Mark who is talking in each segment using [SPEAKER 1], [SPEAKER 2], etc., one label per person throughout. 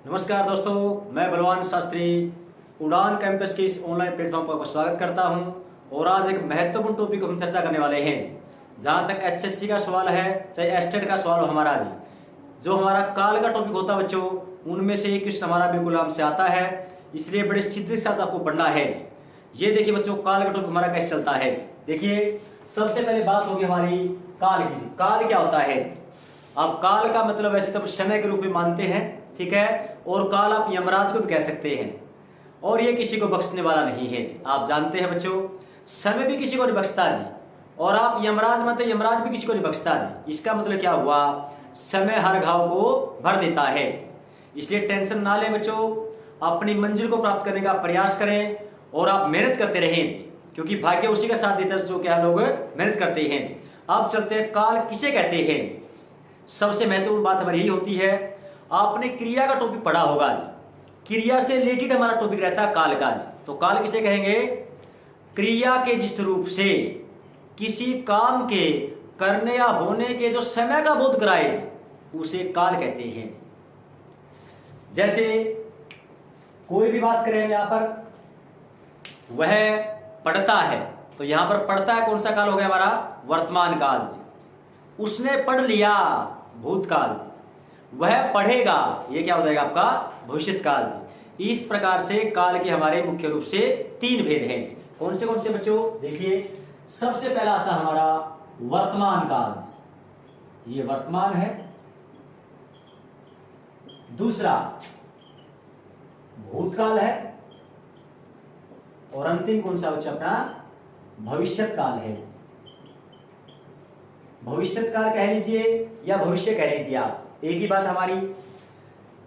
[SPEAKER 1] नमस्कार दोस्तों, मैं बलवान शास्त्री उड़ान कैंपस के इस ऑनलाइन प्लेटफॉर्म पर आपका स्वागत करता हूं। और आज एक महत्वपूर्ण टॉपिक हम चर्चा करने वाले हैं। जहां तक एचएससी का सवाल है, चाहे एस्टेट का सवाल हो, हमारा जो हमारा काल का टॉपिक होता है बच्चों, उनमें से एक क्वेश्चन हमारा बिल्कुल आम से आता है, इसलिए बड़े स्थिति के साथ आपको पढ़ना है। ये देखिए बच्चों, काल का टॉपिक हमारा कैसे चलता है। देखिए, सबसे पहले बात होगी हमारी काल की। काल क्या होता है? अब काल का मतलब वैसे तो समय के रूप में मानते हैं, ठीक है। और काल आप यमराज को भी कह सकते हैं, और ये किसी को बख्शने वाला नहीं है। आप जानते हैं बच्चों, समय भी किसी को नहीं बख्शता जी, और आप यमराज मानते, यमराज भी किसी को नहीं बख्शता जी। इसका मतलब क्या हुआ? समय हर घाव को भर देता है। इसलिए टेंशन ना लें बच्चों, अपनी मंजिल को प्राप्त करने का प्रयास करें और आप मेहनत करते रहें, क्योंकि भाग्य उसी का साथ देता है जो क्या लोग मेहनत करते हैं। अब चलते हैं, काल किसे कहते हैं। सबसे महत्वपूर्ण बात हमारी यही होती है, आपने क्रिया का टॉपिक पढ़ा होगा। क्रिया से रिलेटेड हमारा टॉपिक रहता है काल का। तो काल किसे कहेंगे? क्रिया के जिस रूप से किसी काम के करने या होने के जो समय का बोध कराए, उसे काल कहते हैं। जैसे कोई भी बात करें हम यहां पर, वह पढ़ता है, तो यहां पर पढ़ता है कौन सा काल हो गया हमारा? वर्तमान काल। उसने पढ़ लिया, भूतकाल। वह पढ़ेगा, ये क्या हो जाएगा आपका? भविष्यत काल। इस प्रकार से काल के हमारे मुख्य रूप से 3 भेद हैं। कौन से बच्चों? देखिए, सबसे पहला आता हमारा वर्तमान काल, ये वर्तमान है। दूसरा भूतकाल है, और अंतिम कौन सा बच्चा अपना? भविष्यत काल है। भविष्यत काल कह लीजिए या भविष्य कह लीजिए आप, एक ही बात हमारी।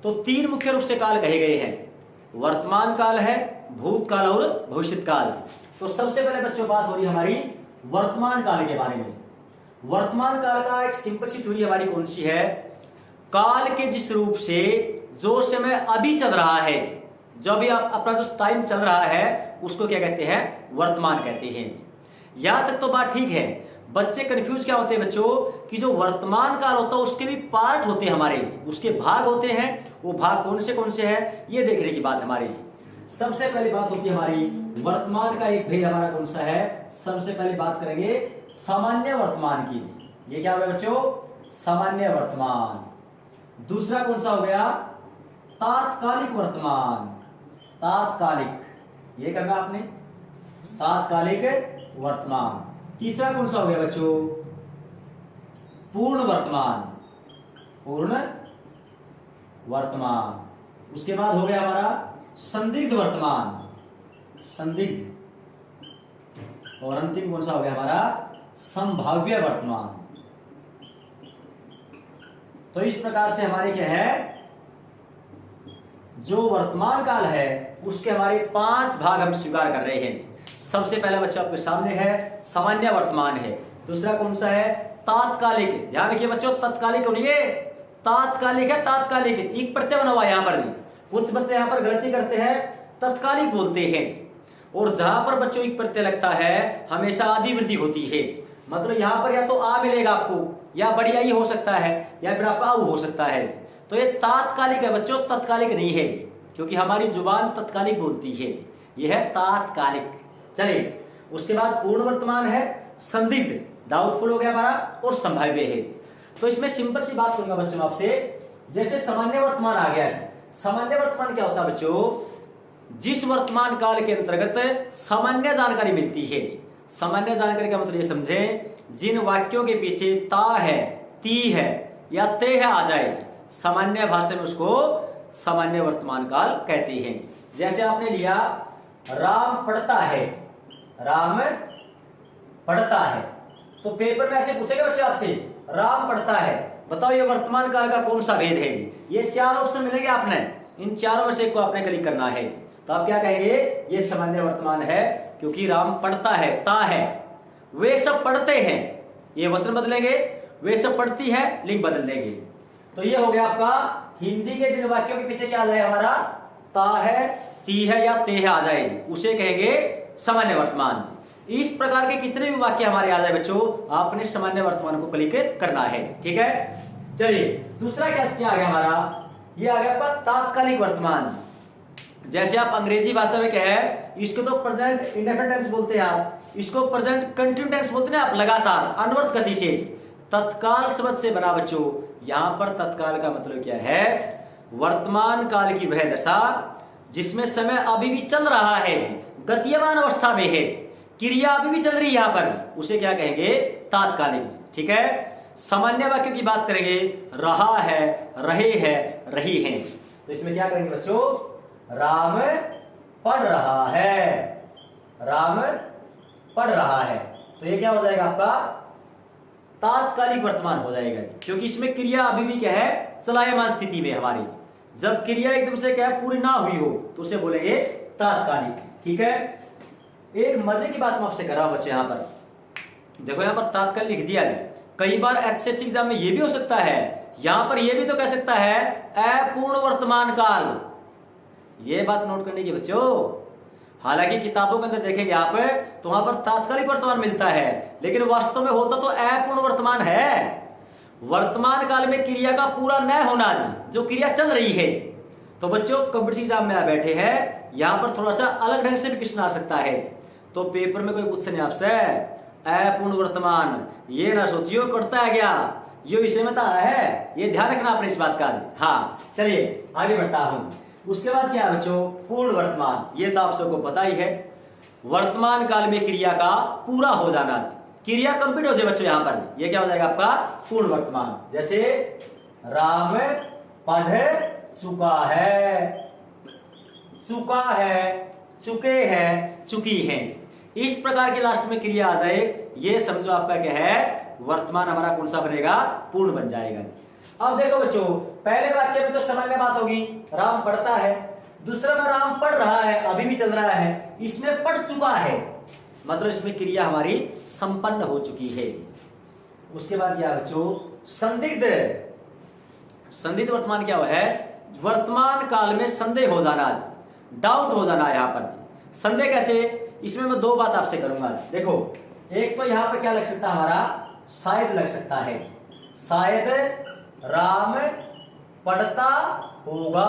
[SPEAKER 1] तो 3 मुख्य रूप से काल कहे गए हैं, वर्तमान काल है, भूतकाल और भविष्यत काल। तो सबसे पहले बच्चों बात हो रही है हमारी वर्तमान काल के बारे में। वर्तमान काल का एक सिंपल सी थ्योरी हमारी कौन सी है? काल के जिस रूप से जो समय अभी चल रहा है, जो अभी अपना जो टाइम चल रहा है, उसको क्या कहते हैं? वर्तमान कहते हैं। यहां तक तो बात ठीक है। बच्चे कंफ्यूज क्या होते हैं बच्चों, कि जो वर्तमान काल होता है उसके भी पार्ट होते हैं हमारे, उसके भाग होते हैं। वो भाग कौन से हैं, ये देखने की बात हमारी। सबसे पहली बात होती है हमारी वर्तमान का एक भेद हमारा कौन सा है? सबसे पहले बात करेंगे सामान्य वर्तमान की। ये क्या हो गया बच्चों? सामान्य वर्तमान। दूसरा कौन सा हो गया? तात्कालिक वर्तमान। तात्कालिक, ये करना आपने, तात्कालिक वर्तमान। तीसरा कौन सा हो गया बच्चों? पूर्ण वर्तमान। पूर्ण वर्तमान। उसके बाद हो गया हमारा संदिग्ध वर्तमान। संदिग्ध। और अंतिम कौन सा हो गया हमारा? संभाव्य वर्तमान। तो इस प्रकार से हमारे क्या है, जो वर्तमान काल है उसके हमारे 5 भाग हम स्वीकार कर रहे हैं। सबसे पहला बच्चा आपके सामने है, सामान्य वर्तमान है। दूसरा कौन सा है? तात्कालिक। ध्यान रखिए बच्चों, तात्कालिक नहीं है, तात्कालिक है। तात्कालिक एक प्रत्यय बना हुआ है यहां पर। कुछ बच्चे यहां पर गलती करते हैं, तत्कालिक बोलते हैं। और जहां पर बच्चों एक प्रत्यय लगता है, हमेशा आदिवृद्धि होती है। मतलब यहां पर या तो आ मिलेगा आपको, या बड़ी आई हो सकता है, या फिर आपका आऊ हो सकता है। तो ये तात्कालिक है बच्चों, तत्कालिक नहीं है, क्योंकि हमारी जुबान तत्कालिक बोलती है। यह है तात्कालिक। चलिए, उसके बाद पूर्ण वर्तमान है, संदिग्ध, डाउटफुल हो गया हमारा, और संभाव्य है। तो इसमें सिंपल सी बात करूंगा बच्चों आपसे। जैसे सामान्य वर्तमान आ गया है। सामान्य वर्तमान क्या होता है बच्चों? जिस वर्तमान काल के अंतर्गत सामान्य जानकारी मिलती है। सामान्य जानकारी का मतलब ये समझें, जिन वाक्यों के पीछे ता है, ती है या ते है आ जाए, सामान्य भाषा में उसको सामान्य वर्तमान काल कहते हैं। जैसे आपने लिया, राम पढ़ता है। राम पढ़ता है, तो पेपर में ऐसे पूछेगा बच्चे आपसे, राम पढ़ता है, बताओ ये वर्तमान काल का कौन सा भेद है? ये 4 ऑप्शन मिलेंगे आपने, इन 4 में से एक को आपने क्लिक करना है। तो आप क्या कहेंगे? ये सामान्य वर्तमान है, क्योंकि राम पढ़ता है, ता है, वे सब पढ़ते हैं, ये वचन बदलेंगे, वे सब पढ़ती है, लिंग बदल देंगे। तो ये हो गया आपका हिंदी के जिन वाक्यों के पीछे क्या आ जाए हमारा? ता है, ती है या ते है आ जाए, उसे कहेंगे सामान्य वर्तमान। इस प्रकार के कितने भी वाक्य हमारे आ जाए बच्चों, आपने सामान्य वर्तमान को क्लिक करना है। ठीक है, चलिए दूसरा क्या आ गया हमारा? ये आ गया आपका तात्कालिक वर्तमान। जैसे आप अंग्रेजी भाषा में क्या है, इसको तो प्रेजेंट इंडेफिनिट टेंस बोलते हैं आप, इसको प्रेजेंट कंटिन्यू टेंस बोलते हैं आप, लगातार अनवरत गति से। तत्काल शब्द से बना बच्चों, यहां पर तत्काल का मतलब क्या है, वर्तमान काल की वह दशा जिसमें समय अभी भी चल रहा है, गतिमान अवस्था में है, क्रिया अभी भी चल रही है यहां पर, उसे क्या कहेंगे, तात्कालिक। ठीक है। सामान्य वाक्यों की बात करेंगे, रहा है, रहे हैं, रही हैं। तो इसमें क्या करेंगे बच्चों, राम पढ़ रहा है, राम पढ़ रहा है। तो ये क्या हो जाएगा आपका तात्कालिक वर्तमान हो जाएगा, क्योंकि इसमें क्रिया अभी भी क्या है, चलायमान स्थिति में हमारी। जब क्रिया एकदम से क्या है, पूरी ना हुई हो तो उसे बोलेंगे तात्कालिक। ठीक है। एक मजे की बात मैं आपसे कर रहा हूं बच्चे, यहां पर देखो, यहां पर तात्कालिक लिख दिया है। कई बार एचएससी एग्जाम में यह भी हो सकता है, यहां पर यह भी तो कह सकता है अपूर्ण वर्तमान काल। यह बात नोट करने की बच्चों, हालांकि किताबों के अंदर देखेंगे आप तो वहां पर तात्कालिक वर्तमान मिलता है, लेकिन वास्तव में होता तो अपूर्ण वर्तमान है। वर्तमान काल में क्रिया का पूरा न होना, जो क्रिया चल रही है। तो बच्चों कॉम्पिटिटिव एग्जाम में आप बैठे हैं, यहां पर थोड़ा सा अलग ढंग से भी क्वेश्चन आ सकता है। तो पेपर में कोई पूछे नहीं आपसे अपूर्ण वर्तमान, ये ना सोचियो करता है क्या, ये विषय में है, ये ध्यान रखना आपने इस बात का। हाँ चलिए आगे बढ़ता हूं। उसके बाद क्या है बच्चों, पूर्ण वर्तमान। ये तो आप सबको पता ही है, वर्तमान काल में क्रिया का पूरा हो जाना, क्रिया कंप्लीट हो जाए बच्चों, यहां पर ये क्या हो जाएगा आपका पूर्ण वर्तमान। जैसे राम पढ़ चुका है, चुका है, चुके हैं, चुकी हैं, इस प्रकार की लास्ट में क्रिया आ जाए, ये समझो आपका क्या है, वर्तमान हमारा कौन सा बनेगा, पूर्ण बन जाएगा। अब देखो बच्चों, पहले वाक्य में तो सामान्य बात होगी, राम पढ़ता है। दूसरा में राम पढ़ रहा है, अभी भी चल रहा है, इसमें पढ़ चुका है, मतलब इसमें क्रिया हमारी संपन्न हो चुकी है। उसके बाद क्या बच्चों, संदिग्ध। संदिग्ध वर्तमान क्या है, वर्तमान काल में संदेह हो जाना, डाउट हो जाना। यहां पर संदेह कैसे, इसमें मैं दो बात आपसे करूंगा। देखो, एक तो यहां पर क्या लग सकता है हमारा, शायद लग सकता है, शायद राम पढ़ता होगा।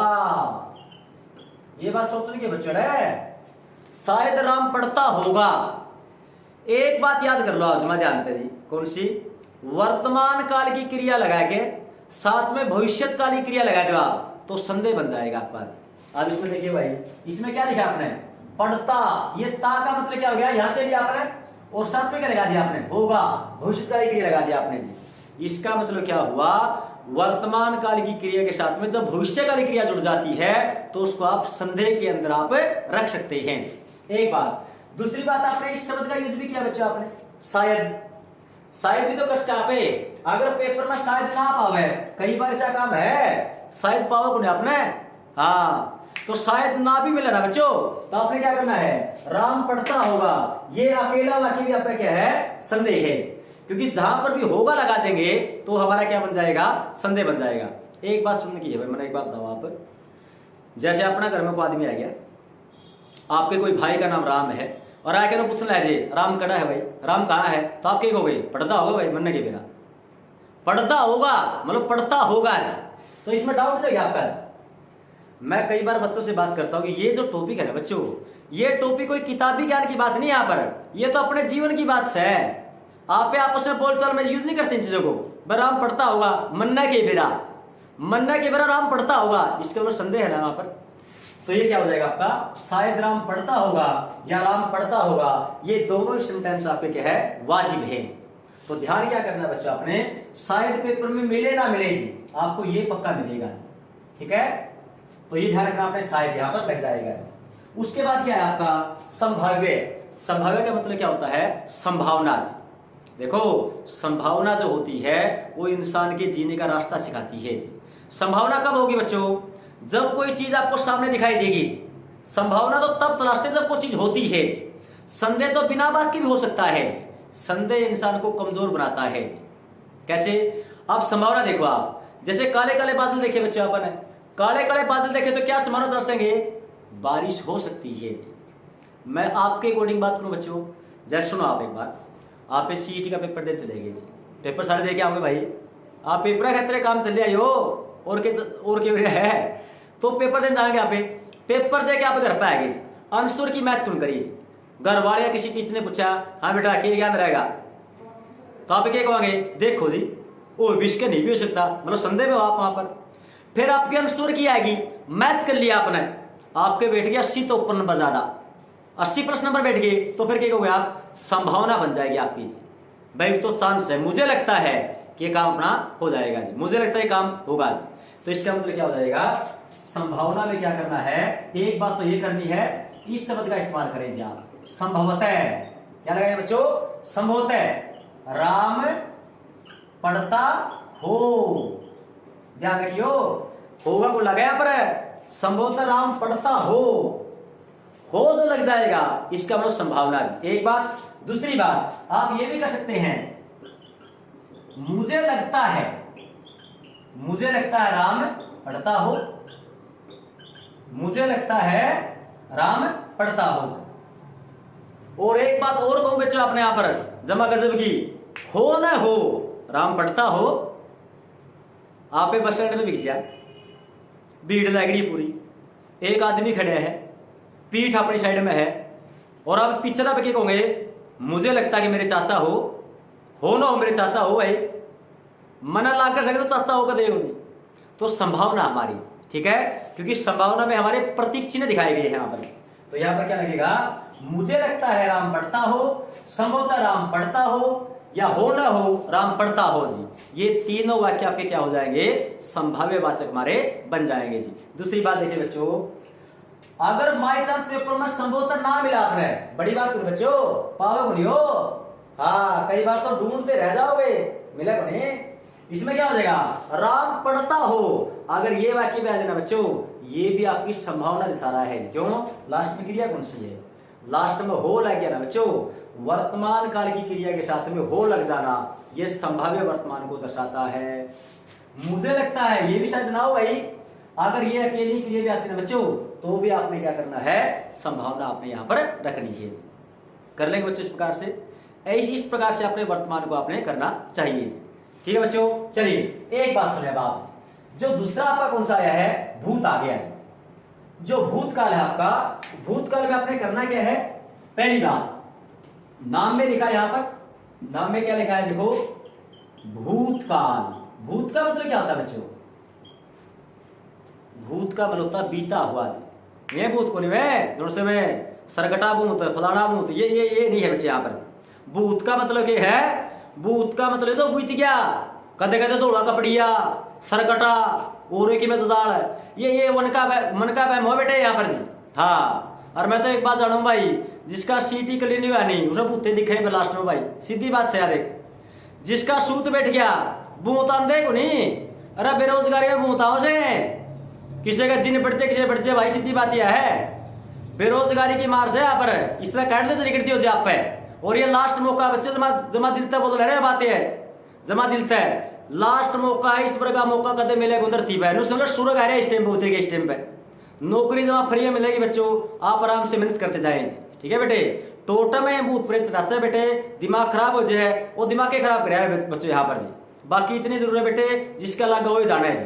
[SPEAKER 1] ये बात सोचने की बच्चों है, शायद राम पढ़ता होगा। एक बात याद कर लो आजमा ध्यान से, कौन सी, वर्तमान काल की क्रिया लगा के साथ में भविष्यत काल की क्रिया लगा दो आप, तो संदेह बन जाएगा आपके पास। अब इसमें देखिए भाई, इसमें क्या लिखा आपने, पढ़ता, ये ता का मतलब क्या हो गया, यहां से लिया आपने और साथ में क्या लगा दिया आपने, होगा, भविष्यत काल की क्रिया लगा दिया आपने जी। इसका मतलब क्या हुआ, वर्तमान काल की क्रिया के साथ में जब भविष्य काल की क्रिया जुड़ जाती है तो उसको आप संदेह के अंदर आप रख सकते हैं। एक बात। दूसरी बात, आपने इस शब्द का यूज भी किया बच्चों, आपने शायद। शायद भी तो कस का पे, अगर पेपर में शायद ना पावे, कई बार ऐसा काम है, शायद पाओ को आपने, हाँ, तो शायद ना भी मिला ना बच्चों, तो आपने क्या करना है, राम पढ़ता होगा, ये अकेला वाक्य भी आपका क्या है, संदेह है, क्योंकि जहां पर भी होगा लगा देंगे तो हमारा क्या बन जाएगा, संदेह बन जाएगा। एक बात सुनने की है भाई, मैंने एक बात बताऊं आप, जैसे अपना घर में कोई आदमी आ गया, आपके कोई भाई का नाम राम है, और आके ना पूछना है जी राम कड़ा है भाई, राम कहाँ है, तो आप क्या कहोगे, पढ़ता होगा भाई, मनने के बिना पढ़ता होगा, मतलब पढ़ता होगा। तो इसमें डाउट नहीं आपका। मैं कई बार बच्चों से बात करता हूँ कि ये जो टॉपिक है ना बच्चों, ये टॉपिक कोई किताबी ज्ञान की बात नहीं है यहाँ पर, ये तो अपने जीवन की बात है। आप आपस में बोलचाल में यूज नहीं करते इन चीजों को, राम पढ़ता होगा, मन्ना के बिना, मन्ना के बिना राम पढ़ता होगा, इसके ऊपर संदेह है ना वहां पर। तो ये क्या हो जाएगा आपका, शायद राम पढ़ता होगा या राम पढ़ता होगा, ये दोनों सेंटेंस आपके क्या है, वाजिब है। तो ध्यान क्या करना है बच्चा आपने, शायद पेपर में मिले ना मिले जी, आपको ये पक्का मिलेगा, ठीक है। तो ये ध्यान रखना आपने, शायद यहां पर लग जाएगा। उसके बाद क्या है आपका, संभाव्य। संभाव्य का मतलब क्या होता है, संभावना। देखो, संभावना जो होती है वो इंसान के जीने का रास्ता सिखाती है। संभावना कब होगी बच्चों, जब कोई चीज आपको सामने दिखाई देगी। संभावना तो तब तलाशते जब कोई चीज होती है। संदेह तो बिना बात की भी हो सकता है। संदेह इंसान को कमजोर बनाता है। कैसे, आप संभावना देखो, आप जैसे काले काले बादल देखे बच्चों, अपन काले काले बादल देखे तो क्या संभावना दर्शाएंगे, बारिश हो सकती है। मैं आपके अकॉर्डिंग बात करूं बच्चों, जैसे सुनो आप, एक बार आप सीईटी का पेपर दे चलेंगे जी, पेपर सारे दे के आओगे भाई, आप पेपर खातिर काम चले आयो, और के है तो पेपर देने जाएंगे आप, पेपर दे के आप घर पे आएंगे, आंसर की मैच कौन करिए, घर वाले या किसी टीचर ने पूछा हाँ बेटा क्या याद रहेगा, तो आप क्या कहोगे, देखो जी वो 20 के नहीं भी हो सकता, मतलब संदेह में हो आप वहां पर। फिर आपके आंसर की आएगी, मैच कर लिया आपने, आपके बैठ गया 80 तो ऊपर नंबर ज्यादा, 80+ नंबर बैठ गए, तो फिर क्या कहोगे आप, संभावना बन जाएगी आपकी भाई तो चांस है, मुझे लगता है कि ये काम अपना हो जाएगा जी, मुझे लगता है ये काम होगा जी। तो इसका मतलब क्या हो जाएगा, संभावना में क्या करना है, एक बात तो ये करनी है, इस शब्द का इस्तेमाल करें जी आप, संभवतः, क्या लगाएंगे बच्चों, संभवतः राम पढ़ता हो, ध्यान रखियो, होगा को लगाया पर संभवतः राम पढ़ता हो तो लग जाएगा, इसका मतलब संभावना जी, एक बात। दूसरी बात आप ये भी कर सकते हैं, मुझे लगता है राम पढ़ता हो, मुझे लगता है राम पढ़ता हो। और एक बात और कहूं बच्चों अपने यहां पर जमा गजब की, हो ना हो राम पढ़ता हो, आप बस स्टैंड में बिक जाए, भीड़ लग रही पूरी, एक आदमी खड़े है, पीठ अपनी साइड में है, और आप पीछे ना क्या कहोगे, मुझे लगता है कि मेरे चाचा हो ना हो मेरे चाचा हो भाई, मना ला कर सके तो चाचा होगा देव जी, तो संभावना हमारी, ठीक है, क्योंकि संभावना में हमारे प्रतीक चिन्ह दिखाए गए हैं यहाँ पर। तो यहाँ पर क्या लगेगा, मुझे लगता है राम पढ़ता हो, संभवतः राम पढ़ता हो, या हो ना हो राम पढ़ता हो जी, ये तीनों वाक्य आपके क्या हो जाएंगे, संभाव्य वाचक हमारे बन जाएंगे जी। दूसरी बात देखिए बच्चों, अगर बाई चांस पेपर में संभवतः ना मिला आपने, बड़ी बात करो बच्चों, पावे को नहीं हो, हाँ कई बार तो ढूंढते रह जाओगे, मिला को नहीं, इसमें क्या हो जाएगा, राम पढ़ता हो, अगर ये वाक्य में आ जाना बच्चों, ये भी आपकी संभावना दिखा रहा है, क्यों, लास्ट में क्रिया कौन सी है, लास्ट में हो लग गया ना बच्चों, वर्तमान काल की क्रिया के साथ में हो लग जाना, ये संभाव्य वर्तमान को दर्शाता है। मुझे लगता है ये भी शायद ना हो भाई, अगर ये अकेली क्रिया भी आती है ना बच्चों, तो भी आपने क्या करना है, संभावना आपने यहां पर रखनी है, कर लेंगे बच्चों इस प्रकार से, इस प्रकार से अपने वर्तमान को आपने करना चाहिए, ठीक है बच्चों। चलिए एक बात सुनिए आप, जो दूसरा आपका कौन सा आया है, भूत आ गया है, जो भूतकाल है आपका, भूतकाल में आपने करना क्या है, पहली बात नाम में लिखा है, यहां पर नाम में क्या लिखा है देखो, भूतकाल, भूत का मतलब क्या होता है बच्चों, भूत का मतलब होता बीता हुआ, ये भूत को नहीं है जोर से में सरगटा भूत फलाना भूत, ये नहीं है बच्चे यहाँ पर। भूत का मतलब क्या है, भूत का मतलब तो बीत गया, कदे कदे दौड़ा कपड़िया सरगटा और की में है, ये मन का वहम हो बेटे यहाँ पर जी, हाँ। और मैं तो एक बात जानू भाई, जिसका सीटी क्लियर नहीं हुआ नहीं उसे भूते दिखे लास्ट में भाई, सीधी बात से यार, एक जिसका सूत बैठ गया भूत आंधे को नहीं, अरे बेरोजगारी में भूत आओ से, किसी का जिन बढ़ते किसी बढ़ते भाई, सीधी बात यह है, बेरोजगारी की मार से यहाँ पर इसमें काट देते निकलती हो आप पे, और ये लास्ट मौका बच्चे जमा दिलता बोल रहे बात है, जमा दिलता है लास्ट मौका है, इस प्रकार का मौका कदे मिलेगा उधर थी भाई, सूरज आ रहा है इस टाइम पे, उतरेगा इस टाइम पे, नौकरी जमा फ्री मिलेगी बच्चों, आप आराम से मेहनत करते जाए, ठीक है बेटे। टोटल में भूत प्रेत रास्ता बेटे, दिमाग खराब हो जाए वो दिमाग के खराब कराया बच्चों यहाँ पर जी, बाकी इतनी जरूर है बेटे जिसका लगा वही जाना है जी।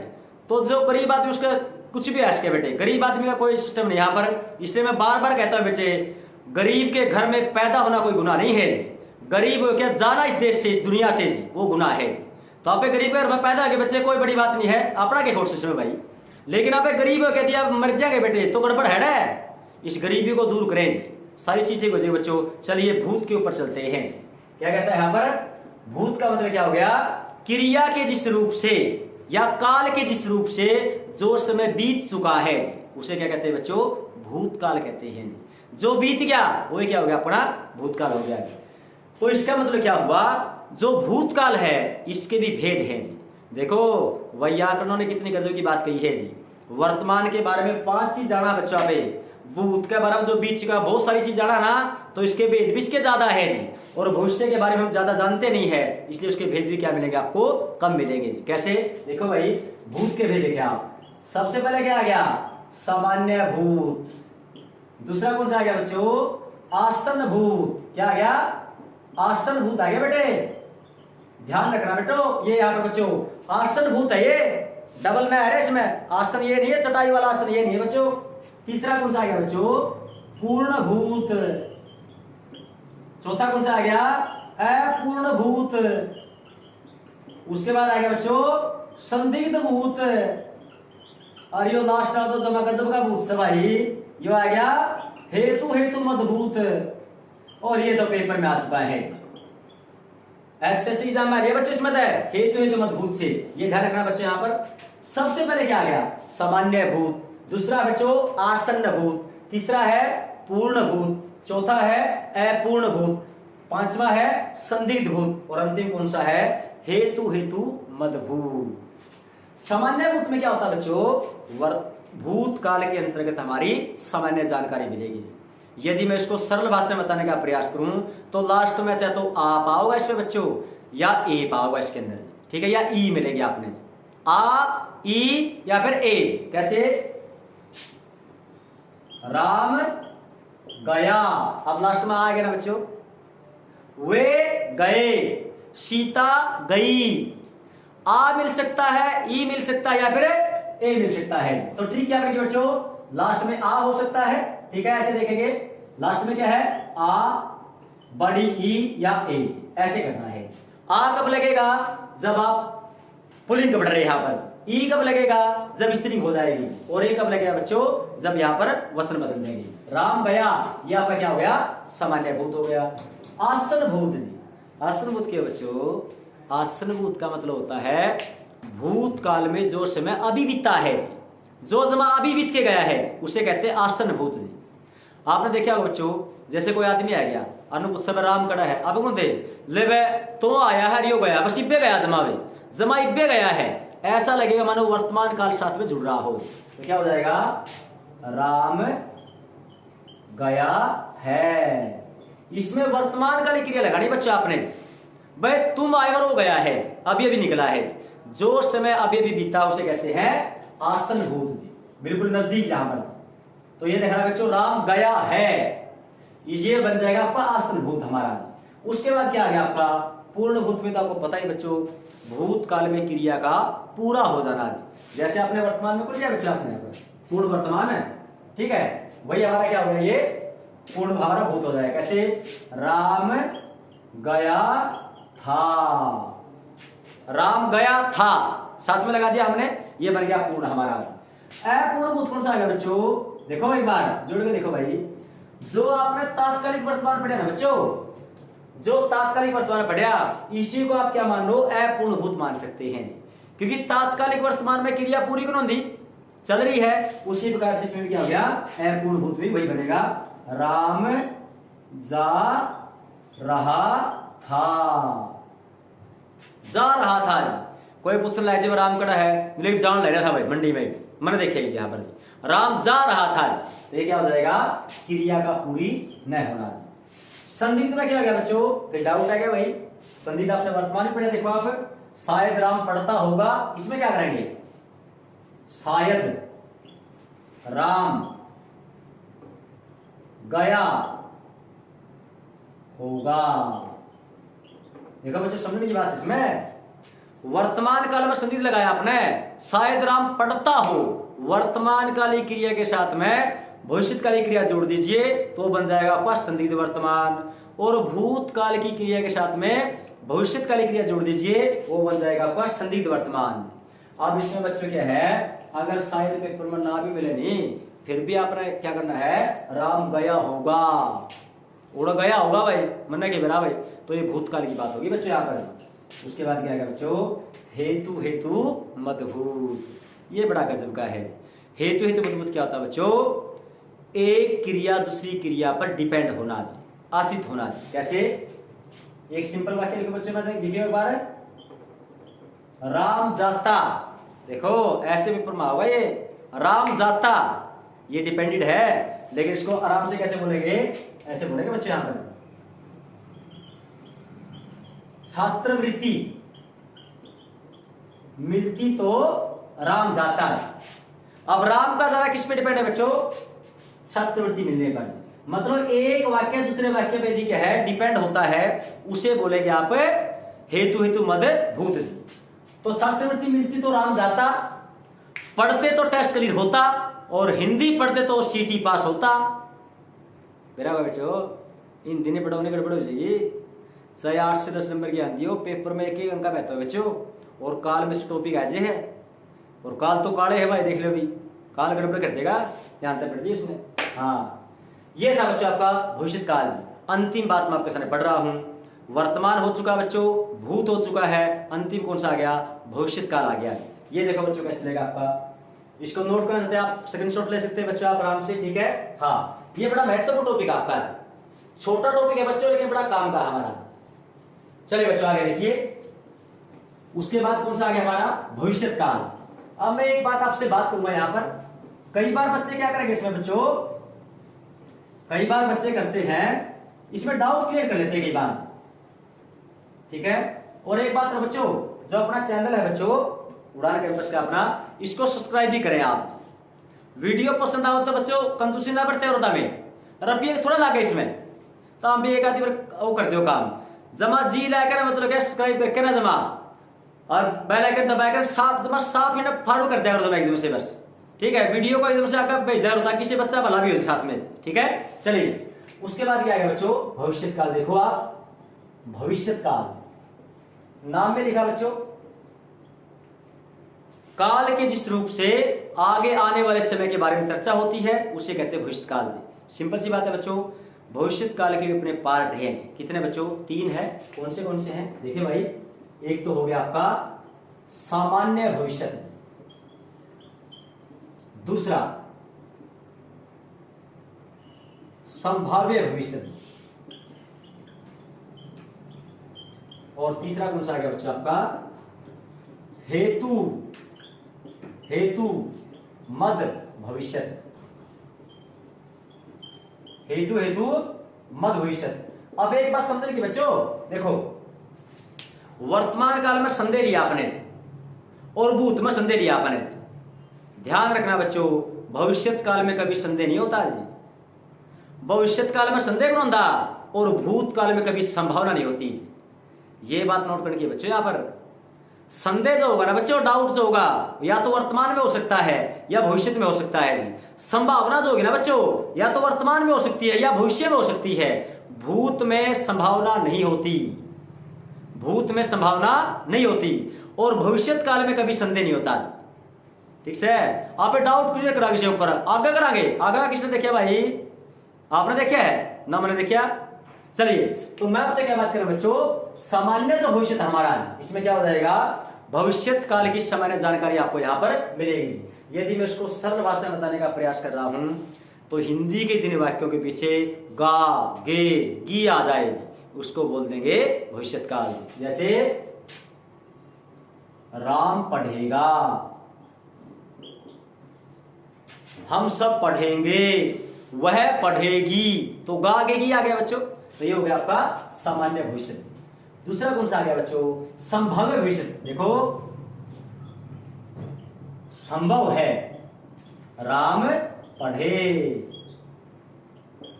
[SPEAKER 1] तो जो गरीब आदमी उसका कुछ भी है बेटे, गरीब आदमी का कोई सिस्टम नहीं यहाँ पर, इसलिए मैं बार बार कहता हूँ बच्चे, गरीब के घर में पैदा होना कोई गुनाह नहीं है, गरीब क्या जाना इस देश से इस दुनिया से जी वो गुनाह है। तो आप गरीब के घर में पैदा के बच्चे कोई बड़ी बात नहीं है, अपना के खोट सिस्टम है भाई, लेकिन आप गरीब कह दिया मर जाएंगे बेटे तो गड़बड़ है, इस गरीबी को दूर करें, सारी चीजें हो जाए बच्चों। चलिए भूत के ऊपर चलते हैं, क्या कहता है यहाँ पर, भूत का मतलब क्या हो गया, क्रिया के जिस रूप से या काल के जिस रूप से जो समय बीत चुका है उसे क्या कहते हैं बच्चों, भूतकाल कहते हैं जी। जो बीत गया वो क्या हो गया, अपना भूतकाल हो गया। तो इसका मतलब क्या हुआ, जो भूतकाल है इसके भी भेद हैं जी। देखो वैयाकरणों ने कितनी गजब की बात कही है जी, वर्तमान के बारे में 5 चीज जाना बच्चों पे, भूत के बारे में जो बीच का बहुत सारी चीज जाना ना, तो इसके भेद भी इसके ज्यादा है जी, और भविष्य के बारे में हम ज्यादा जानते नहीं है, इसलिए उसके भेद भी क्या मिलेंगे आपको, कम मिलेंगे जी। कैसे, देखो भाई भूत के भेद देखे आप, सबसे पहले क्या आ गया, सामान्य भूत, दूसरा कौन सा आ गया बच्चों, आसन भूत, क्या आ गया, आसन भूत आ गया बेटे, ध्यान रखना बेटो, ये यहाँ पर बच्चों आसन भूत है, ये डबल ना है इसमें, आसन ये नहीं है, चटाई वाला आसन ये नहीं है बच्चों। तीसरा कौन सा आ गया बच्चों? पूर्णभूत। चौथा कौन सा आ गया? अपूर्णभूत। उसके बाद आ गया बच्चों संदिग्ध भूत। और यो लास्ट आ तो जमा गजब का भूत से भाई, यो आ गया हेतु मदभूत। और ये तो पेपर में आ चुका है, एचएससी एग्जाम में ये बच्चे इसमें है हेतु मदभूत से, ये ध्यान रखना बच्चे। यहां पर सबसे पहले क्या आ गया? सामान्य भूत। दूसरा बच्चों आसन्न भूत। तीसरा है पूर्ण भूत। चौथा है अपूर्ण भूत। पांचवा है संदिग्ध भूत। और अंतिम कौन सा है? हेतु मदभूत। सामान्य भूत में क्या होता है बच्चों? भूतकाल के अंतर्गत हमारी सामान्य जानकारी मिलेगी। यदि मैं इसको सरल भाषा में बताने का प्रयास करूं तो लास्ट में चाहे तो आ पाओगा इसमें बच्चों, या ए पाओगा इसके अंदर, ठीक है, या ई मिलेगी आपने, आ ई या फिर ए। कैसे? राम गया, अब लास्ट में आ गया ना बच्चों, वे गए, सीता गई। आ मिल सकता है, ई मिल सकता है, या फिर ए मिल सकता है। तो ट्रिक क्या करेंगे बच्चों? लास्ट में आ हो सकता है, ठीक है, ऐसे देखेंगे लास्ट में क्या है? आ बड़ी ई या ए, ऐसे करना है। आ कब लगेगा? जब आप पुल्लिंग पढ़ रहे हैं यहां पर। ई कब लगेगा? जब स्त्रीलिंग हो जाएगी। और ए कब लगेगा बच्चों? जब यहां पर वचन बदल जाएगी। राम गया, ये आपका क्या हो गया? सामान्य भूत हो गया। आसन भूत जी, आसन भूत के बच्चों, आसन भूत का मतलब होता है भूतकाल में जो समय अभी बीता है, जो जमा अभी बीत के गया है, उसे कहते हैं आसन भूत जी। आपने देखा होगा बच्चों, जैसे कोई आदमी आ गया, अनुपुत समय राम कड़ा है, अब कौन थे ले वे तो आया है, रियो गया, बस इब्बे गया, जमा इब्बे गया है, ऐसा लगेगा मानो वर्तमान काल साथ में जुड़ रहा हो। तो क्या हो जाएगा? राम गया है। इसमें वर्तमान काल क्रिया लगानी बच्चा आपने, भाई तुम आए और वो गया है, अभी अभी निकला है, जो समय अभी अभी बीता उसे कहते हैं आसन भूत जी, बिल्कुल नजदीक यहां पर। तो ये देखा बच्चों, राम गया है, ये बन जाएगा आपका आसन भूत हमारा। उसके बाद क्या आ गया आपका? पूर्ण भूत में तो आपको पता ही बच्चों, भूतकाल में क्रिया का पूरा हो जाना। जैसे आपने वर्तमान में कुछ किया बच्चा, आपने यहाँ पर पूर्ण वर्तमान है, ठीक है, वही हमारा क्या हो गया? ये पूर्ण हमारा भूत हो जाएगा। कैसे? राम गया था, राम गया था, साथ में लगा दिया हमने, ये बन गया पूर्ण हमारा। अपूर्ण भूत कौन सा आ गया बच्चों? देखो एक बार जोड़ के देखो भाई, जो आपने तात्कालिक वर्तमान पढ़ा ना बच्चों, जो तात्कालिक वर्तमान पढ़ा, इसी को आप क्या मान लो? अपूर्ण भूत मान सकते हैं, क्योंकि तात्कालिक वर्तमान में क्रिया पूरी कौन दी चल रही है, उसी प्रकार से इसमें क्या हो गया? अपूर्ण भूत भी वही बनेगा, राम जा रहा था, जा रहा था जी। कोई पूछ रहा है जब राम कड़ा है, मतलब जान ले रहा था भाई मंडी में, मैंने देखेगी यहाँ पर जी, राम जा रहा था जी। तो ये क्या हो जाएगा? क्रिया का पूरी न होना जी। संदिग्ध में क्या हो गया बच्चों? फिर डाउट है क्या भाई? संदिग्ध आपने वर्तमान में पढ़ा, देखो आप, शायद राम पढ़ता होगा, इसमें क्या करेंगे? शायद राम गया होगा। देखो बच्चों समझने की बात इसमें, वर्तमान काल में संदिग्ध लगाया आपने, शायद राम पढ़ता हो, वर्तमान कालीन क्रिया के साथ में भविष्यकालीन क्रिया जोड़ दीजिए तो बन जाएगा आपका संदिग्ध वर्तमान, और भूतकाल की क्रिया के साथ में भविष्यकालीन क्रिया जोड़ दीजिए, वो बन जाएगा आपका संदिग्ध वर्तमान। अब इसमें बच्चों क्या है, अगर शायद पेपर में ना भी मिले नहीं, फिर भी आपने क्या करना है? राम गया होगा, उड़ गया होगा भाई, मन्ना के बेरा भाई, तो ये भूतकाल की बात होगी बच्चों यहाँ पर। उसके बाद क्या है बच्चों? हेतु मदभूत, ये बड़ा गजब का है। हेतु मदभूत क्या होता है बच्चों? एक क्रिया दूसरी क्रिया पर डिपेंड होना, आश्रित होना। कैसे? एक सिंपल वाक्य लिखो बच्चों, में देखिए एक बार, राम जाता, देखो ऐसे पेपर में होगा ये, राम जाता, ये डिपेंडेंट है, लेकिन इसको आराम से कैसे बोलेंगे? ऐसे बोलेंगे बच्चे यहां पर, छात्रवृत्ति मिलती तो राम जाता। अब राम का जाना किस पे डिपेंड है बच्चों? छात्रवृत्ति मिलने पर। मतलब एक वाक्य दूसरे वाक्य पे यदि क्या है? डिपेंड होता है, उसे बोलेंगे आप हेतु मद भूत। तो छात्रवृत्ति मिलती तो राम जाता, पढ़ते तो टेस्ट क्लियर होता और हिंदी पढ़ते तो सीटी पास होता। मेरा बच्चों इन दिन पढ़ाने गड़बड़ हो जाएगी, चाहे 8 से 10 नंबर की आती हो, पेपर में एक अंक बहता है बच्चों, और काल में से टॉपिक आजे है, और काल तो काले है भाई, देख लो भी काल गड़बड़ कर देगा, ध्यान से पढ़ दिए उसने। हाँ, ये था बच्चों आपका भविष्य काल। अंतिम बात मैं आपके सामने पढ़ रहा हूं, वर्तमान हो चुका बच्चों, भूत हो चुका है, अंतिम कौन सा आ गया, भविष्य काल आ गया। ये देखो बच्चों कैसे लेगा आपका, इसको नोट करना चाहते हैं आप, स्क्रीनशॉट ले सकते हैं बच्चों आप आराम से, ठीक है। हाँ, ये बड़ा महत्वपूर्ण टॉपिक आपका है, छोटा टॉपिक है बच्चों लेकिन बड़ा काम का हमारा। चलिए बच्चों आगे देखिए, उसके बाद कौन सा आ गया हमारा, भविष्य काल। अब मैं एक बात आपसे बात करूंगा यहां पर, कई बार बच्चे क्या करेंगे इसमें बच्चों, कई बार बच्चे करते हैं इसमें डाउट क्लियर कर लेते हैं कई बार, ठीक है। और एक बात है बच्चों, जो अपना चैनल है बच्चों उड़ान कैंपस का अपना, इसको सब्सक्राइब भी करें आप। वीडियो पसंद आओ तो बच्चों कंजूसी ना बढ़ते होता में रुपये थोड़ा लागे इसमें, तो हम भी एक आधी बार वो करते हो काम, जमा जी लाकर मतलब क्या सब्सक्राइब करके ना जमा, और बेल आइकन दबाकर साफ जमा साफ ही ना फाड़ू कर दिया करो एकदम से बस, ठीक है। वीडियो को एकदम से आकर भेज दिया ताकि किसी बच्चा भला भी हो साथ में, ठीक है। चलिए उसके बाद क्या है बच्चों, भविष्य काल। देखो आप, भविष्य काल नाम में लिखा बच्चों, काल के जिस रूप से आगे आने वाले समय के बारे में चर्चा होती है उसे कहते हैं भविष्य काल। सिंपल सी बात है बच्चों, भविष्य काल के अपने पार्ट हैं, कितने बच्चों, 3 है। कौन से हैं देखिए भाई, एक तो हो गया आपका सामान्य भविष्य, दूसरा संभाव्य भविष्य, और तीसरा कौन सा आ गया बच्चों आपका हेतु मद भविष्य, हेतु मद भविष्य। अब एक बात समझने की बच्चों, देखो वर्तमान काल में संदेह लिया आपने और भूत में संदेह लिया आपने, ध्यान रखना बच्चों, भविष्य काल में कभी संदेह नहीं होता जी, भविष्य काल में संदेह कौन होता और भूत काल में कभी संभावना नहीं होती जी। ये बात नोट करनी है बच्चों, यहां पर संदेह जो होगा ना बच्चों, डाउट जो होगा या तो वर्तमान में हो सकता है या भविष्य में हो सकता है। संभावना जो होगी ना बच्चों, या तो वर्तमान में हो सकती है या भविष्य में हो सकती है, भूत में संभावना नहीं होती, भूत में संभावना नहीं होती, और भविष्य काल में कभी संदेह नहीं होता, ठीक है। आप डाउट क्लियर करा किसी ऊपर, आगे करांगे, आगे किसने देखा भाई, आपने देखा है ना, मैंने देखा। चलिए तो मैं आपसे क्या बात करूं बच्चों, सामान्य जो भविष्य हमारा है इसमें क्या हो जाएगा, भविष्य काल की सामान्य जानकारी आपको यहां पर मिलेगी। यदि मैं इसको सरल भाषा में बताने का प्रयास कर रहा हूं तो हिंदी के जिन वाक्यों के पीछे गा गे गी आ जाए उसको बोल देंगे भविष्य काल। जैसे राम पढ़ेगा, हम सब पढ़ेंगे, वह पढ़ेगी, तो गा गेगी आ गया बच्चों, तो ये हो गया आपका सामान्य भविष्य। दूसरा कौन सा आ गया बच्चों, संभाव्य भविष्य। देखो संभव है राम पढ़े,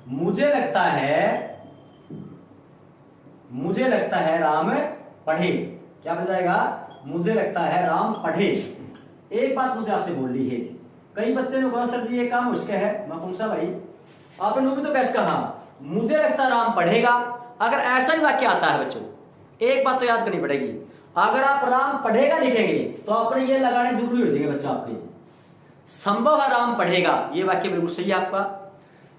[SPEAKER 1] मुझे लगता है राम पढ़े, क्या बन जाएगा, मुझे लगता है राम पढ़े। एक बात मुझे आपसे बोलनी है, कई बच्चे ने कहा सर जी ये काम उसका है, मैं कौन सा भाई, आपने भी तो कैसे कहा, मुझे लगता राम पढ़ेगा। अगर ऐसा ही वाक्य आता है बच्चों, एक बात तो याद करनी पड़ेगी, अगर आप राम पढ़ेगा लिखेंगे तो आपने ये लगाने जरूरी हो जाएंगे बच्चों आपके। संभव है राम पढ़ेगा, ये वाक्य बिल्कुल सही है आपका।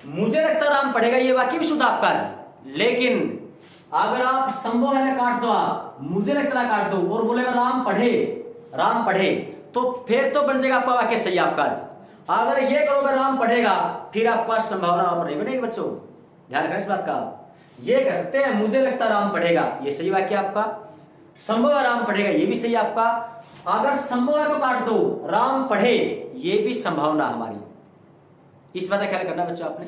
[SPEAKER 1] मुझे लगता राम पढ़ेगा, ये वाक्य भी शुद्ध आपका है। लेकिन अगर आप संभव है ना काट दो, आप मुझे लगता है काट दो और बोलेगा राम पढ़े, तो फिर तो बन जाएगा आपका वाक्य सही आपका। अगर ये करोगे राम पढ़ेगा, फिर आपका संभावना वहां पर नहीं बनेगी बच्चों, ध्यान रखना इस बात का। ये कह सकते हैं मुझे लगता राम पढ़ेगा, ये सही वाक्य आपका। संभव है राम पढ़ेगा, ये भी सही आपका। अगर संभव है तो काट दो, राम पढ़े, ये भी संभावना हमारी, इस बात का ख्याल करना बच्चों आपने।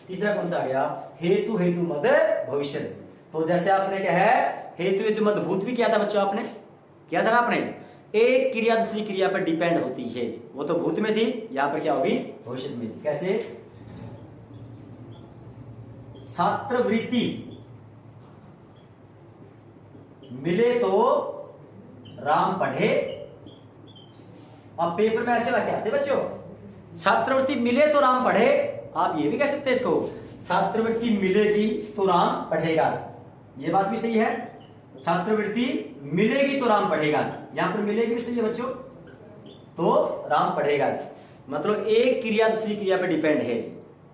[SPEAKER 1] तीसरा कौन सा आ गया, हेतु मद भविष्य। तो जैसे आपने क्या है, हेतु मद भूत भी किया था बच्चों, आपने किया था ना, आपने एक क्रिया दूसरी क्रिया पर डिपेंड होती है, वो तो भूत में थी, यहां पर क्या होगी, भविष्य में। कैसे, छात्रवृत्ति मिले तो राम पढ़े, अब पेपर में ऐसे वाक्य आते बच्चों, छात्रवृत्ति मिले तो राम पढ़े, आप ये भी कह सकते हैं इसको, छात्रवृत्ति मिलेगी तो राम पढ़ेगा। ये बात भी सही है, छात्रवृत्ति मिलेगी तो राम पढ़ेगा, यहां पर मिलेगी भी सही है बच्चों, तो राम पढ़ेगा। मतलब एक क्रिया दूसरी क्रिया पे डिपेंड है।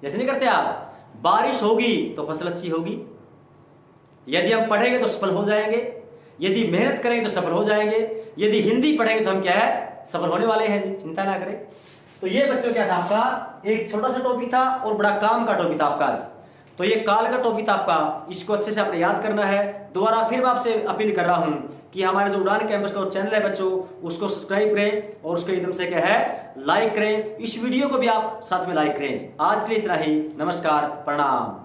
[SPEAKER 1] जैसे नहीं करते आप, बारिश होगी तो फसल अच्छी होगी, यदि हम पढ़ेंगे तो सफल हो जाएंगे, यदि मेहनत करेंगे तो सफल हो जाएंगे, यदि हिंदी पढ़ेंगे तो हम क्या है, सफल होने वाले हैं, चिंता ना करें। तो ये बच्चों क्या था आपका, एक छोटा सा टॉपिक था और बड़ा काम का टॉपिक था आपका। तो ये काल का टॉपिक था आपका, इसको अच्छे से आपने याद करना है। दोबारा फिर मैं आपसे अपील कर रहा हूं कि हमारे जो उड़ान कैंपस का चैनल है बच्चों, उसको सब्सक्राइब करें और उसको एकदम से क्या है, लाइक करें। इस वीडियो को भी आप साथ में लाइक करें। आज के लिए इतना ही, नमस्कार, प्रणाम।